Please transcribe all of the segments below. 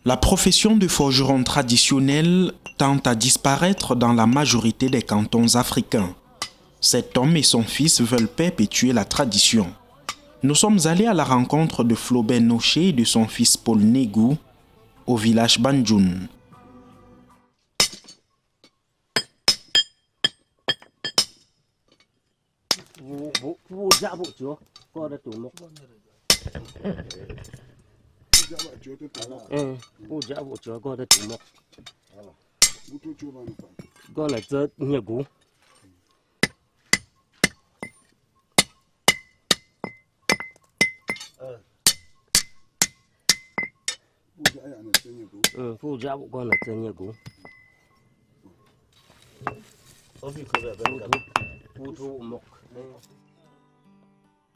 La profession de forgeron traditionnel tend à disparaître dans la majorité des cantons africains. Cet homme et son fils veulent perpétuer la tradition. Nous sommes allés à la rencontre de Flaubert Noché et de son fils Paul Négou au village Banjoun.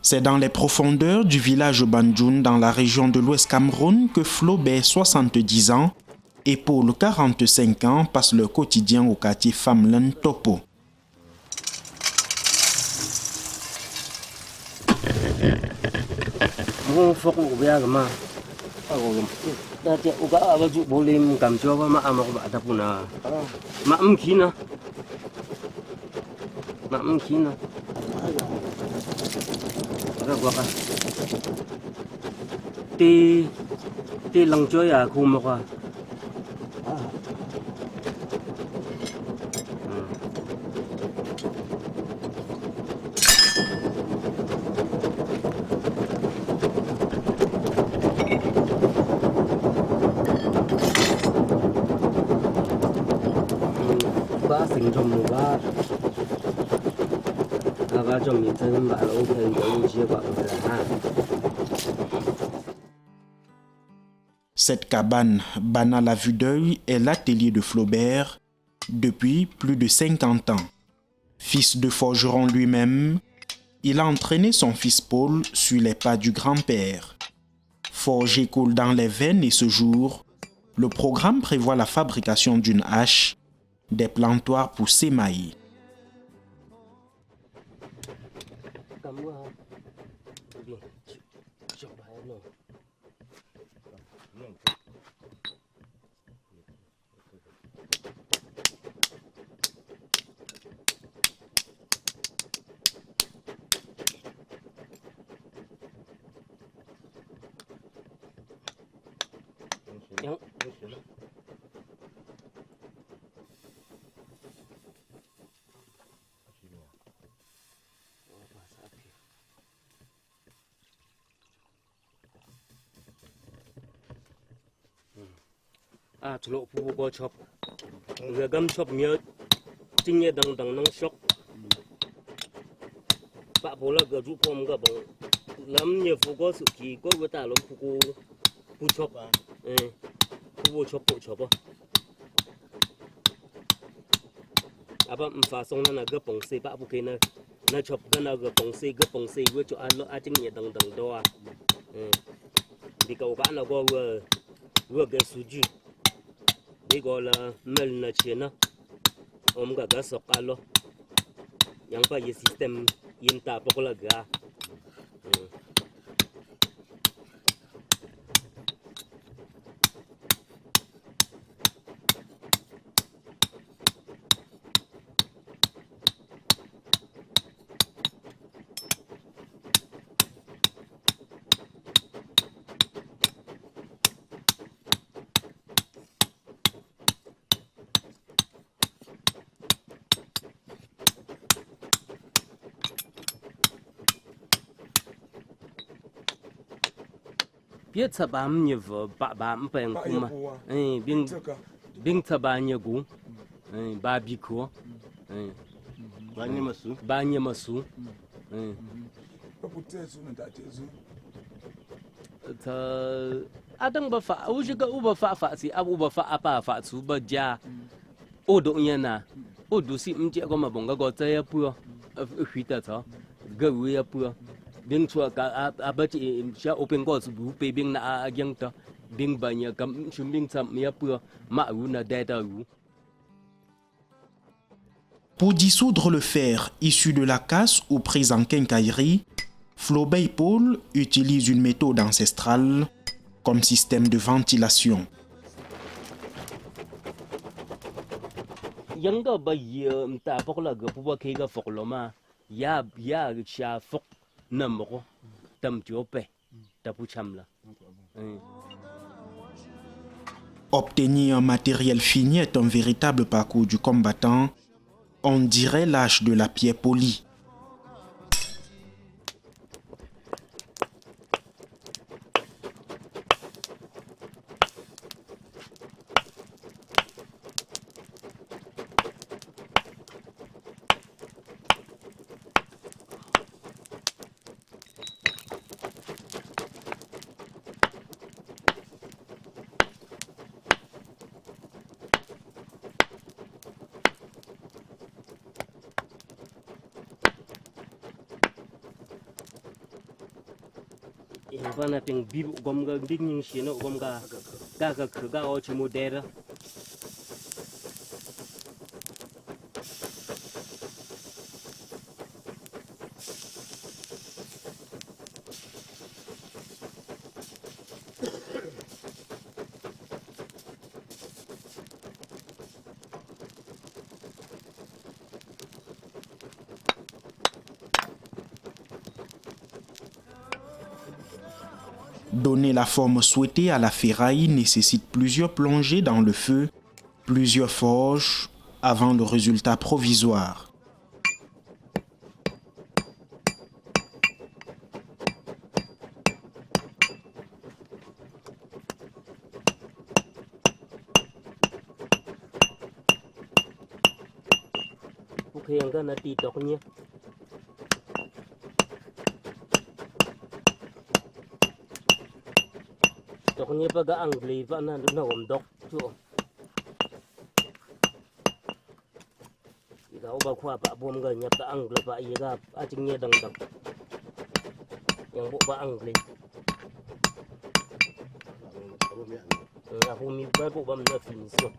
C'est dans les profondeurs du village Banjoun dans la région de l'Ouest Cameroun que Flaubert, 70 ans, et Paul, 45 ans, passent leur quotidien au quartier Famlen Topo. Cette cabane, banale à vue d'œil, est l'atelier de Flaubert depuis plus de 50 ans. Fils de forgeron lui-même, il a entraîné son fils Paul sur les pas du grand-père. Forger coule dans les veines et ce jour, le programme prévoit la fabrication d'une hache, des plantoirs pour s'émailler. Tu lộ phụ bò chọc, vừa găm chọc nhớ, chính nhớ đằng đằng nông sọc. Bạn bố là gỡ rút phong gỡ bằng, lắm nhiều phụ có sự kỳ có với ta lắm phụ chọc, phụ bò chọc à. Bạn phá xong là gỡ bằng xe bạn phụ kia na chọc cái nào gỡ bằng xe với chỗ ăn lo chính nhớ đằng đằng đó. Vì cậu bạn nào có vừa cái số dư. Đi gọi là mel na chena, ông gã sọc alo, yang phải cái system yên ta bọc là gã. Biết sao bám nhiều vợ bám bèn kuma, biếng sao bám nhiều cú, ba bi cua, ba nhiều mà sú, thờ, đang bả phá, u chỉ có u bả phá gì, u bả phá apa phá sú bả gia, ô độ nhiên à, ô độ sĩ chỉ có mà bông cái gọi chơi bữa, hủy ta sao, cái hủy bữa. Biếng chua cả bà chị sẽ open qua sự bù bê biếng na giang ta biếng bà nhà cầm chúng biếng chậm mía bừa mà u na đẻ ta u. Pour dissoudre le fer issu de la casse ou prise en quincaillerie, Flaubert et Paul utilisent une méthode ancestrale comme système de ventilation. Younger by year, Tapola, Gopua Kega for Loma, Ya Sha Fok Number, Tam Tiope, Tapuchamla. Obtenir un matériel fini est un véritable parcours du combattant. On dirait l'âge de la pierre polie. Ivana ping bibu gomga dingin shino gomga gaga kga o chimudera. Donner la forme souhaitée à la ferraille nécessite plusieurs plongées dans le feu, plusieurs forges, avant le résultat provisoire. Ok, ang gana tito ko niya. Dok niya pag Angli pa na umdok to. Ikaw ba kwa pa buom ga nyap ta Angli pa iga ating niya dang. Yang bu ba Angli. Aku mi ba bu bam na fin so.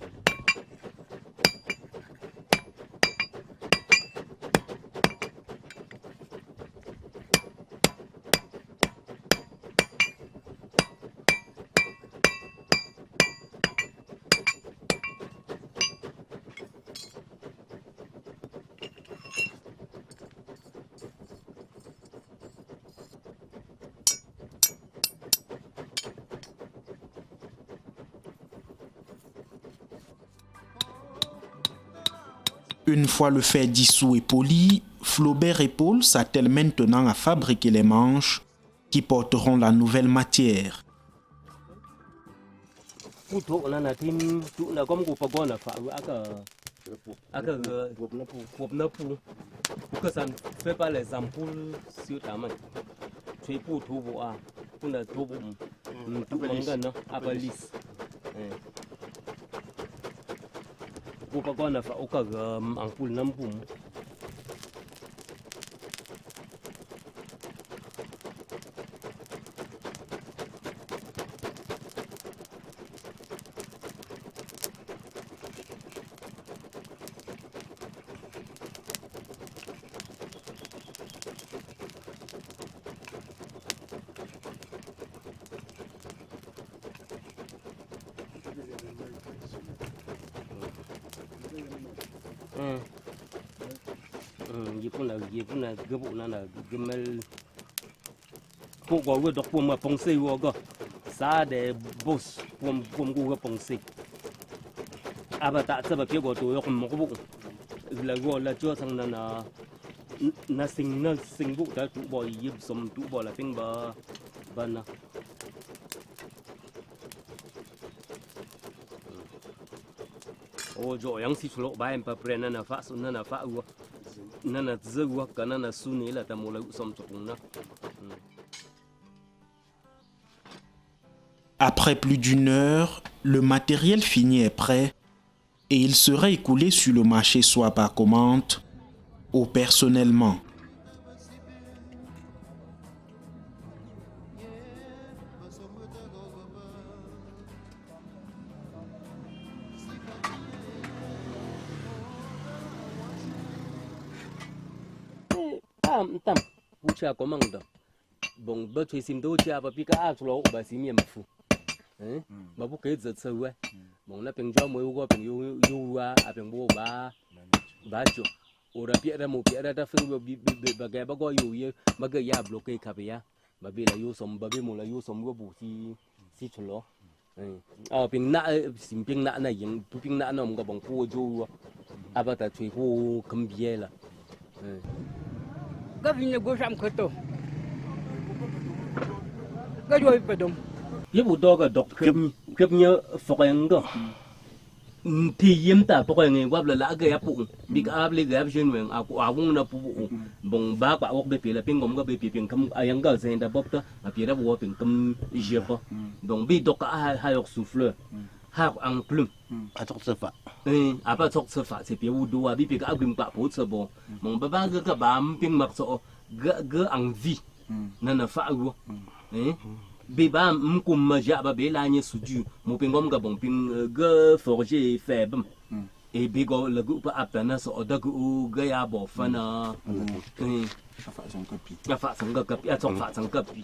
Une fois le fer dissous et poli, Flaubert et Paul s'attellent maintenant à fabriquer les manches qui porteront la nouvelle matière. Puto na tim tu na gom gu pa gona fa aka gop na pu ka san fait pas les ampoules sur ta main tu pu tu bo a kuna tu bo tu manga na abalis gu pa gona fa ka ampoules nam pu. Yipuna gebu na gemel po go dok po ma pongse wo go sa de bos pom gu pongse aba ta sa ba pye go to yo mo bu la go la cho sang na sing bu ta tu bo yip som tu bo la ping ba na o jo yang si chulo ba em pa pre na fa su na fa wo nana zagwa kanana suni la tamola som tokuna. Après plus d'une heure, le matériel fini est prêt et il sera écoulé sur le marché soit par commande ou personnellement. Tam pucha komanda bon ba thui sim do chia ba pi ka a lo ba sim yem fu ba bu ke zhe ce we bon na ping jo mo go ping yu a ping bo ba chu ora pi ra mo pi ra da fu ba ga ba go yu ye ba ga ya bloque ka ya ba bi la yu som ba bi mo la yu som go bu si chu lo ping na sim ping na yin ping na no ga bong ku jo a ba ta thui ku kam bie la Cái gì như bữa sam khởi tổ cái rồi phải đúng ye bu do ga dok khep nya foqeng go thì yếm ta foqeng ngi wab la ga ya pu bi ka able ga jin wen a ku a wung na pu bong ba ba wok be pi la ping gom ga be pi ping kam ayang ga zen da bop ta a pi ra bo ping kam je pa donc bi dok ha yok souffleur ha ang plum à trong sơ phạ a ba chok se fa se pi wu do a bi pi ka gim pa po se bo mong ba ga ba ping mak so ga ang vi na fa wo bị ba cùng mà dạ ba bé la như sụt một bên gom gặp bông pin gơ forger faible et bị go le groupe appelle ça au groupe gaya bo fana ya fa sang ga ya chong fa sang ga pi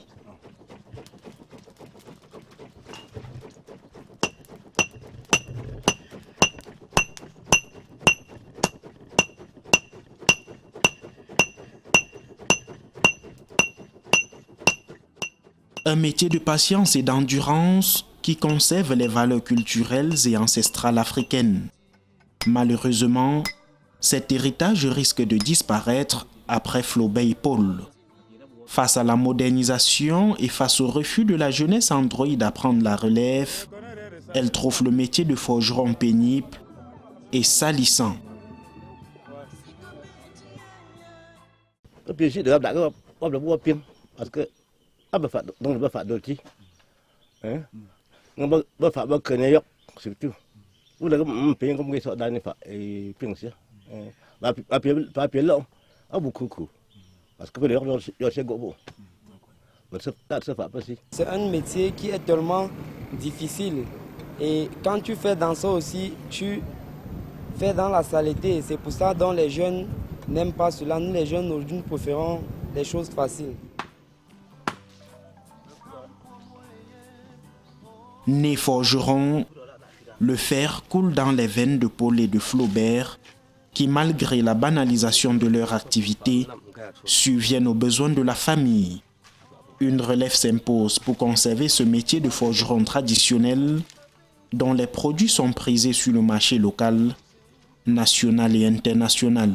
Un métier de patience et d'endurance qui conserve les valeurs culturelles et ancestrales africaines. Malheureusement, cet héritage risque de disparaître après Flaubert et Paul. Face à la modernisation et face au refus de la jeunesse androïde à prendre la relève, elle trouve le métier de forgeron pénible et salissant. cái gì được đã có bắp là bua piêm parce que áp phạt donc bắp phạt đôi chi nó bắp phạt bắp cờ này yok surtout ou là cái piêm comme cái sọ đai này phạt piêm xí ba piêm lông áp bù khủ parce que bây giờ yo sẽ gỗ bộ mà ça phạt pas si. c'est un métier qui est tellement difficile et quand tu fais dans ça aussi tu fais dans la saleté c'est pour ça dont les jeunes n'aiment pas cela. Nous les jeunes aujourd'hui nous préférons les choses faciles. Nés forgerons, le fer coule dans les veines de Paul et de Flaubert, qui malgré la banalisation de leur activité, subviennent aux besoins de la famille. Une relève s'impose pour conserver ce métier de forgeron traditionnel, dont les produits sont prisés sur le marché local, national et international.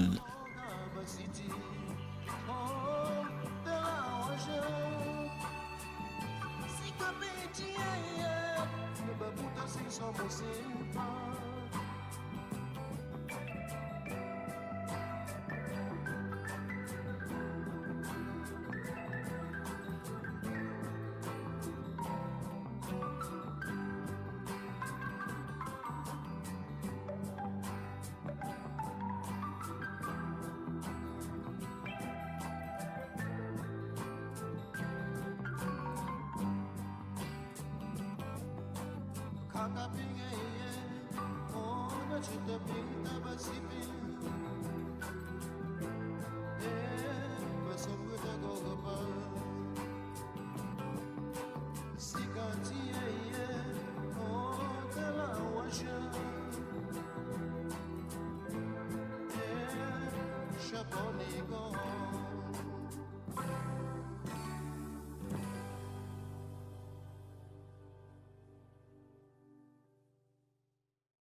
Chaponegó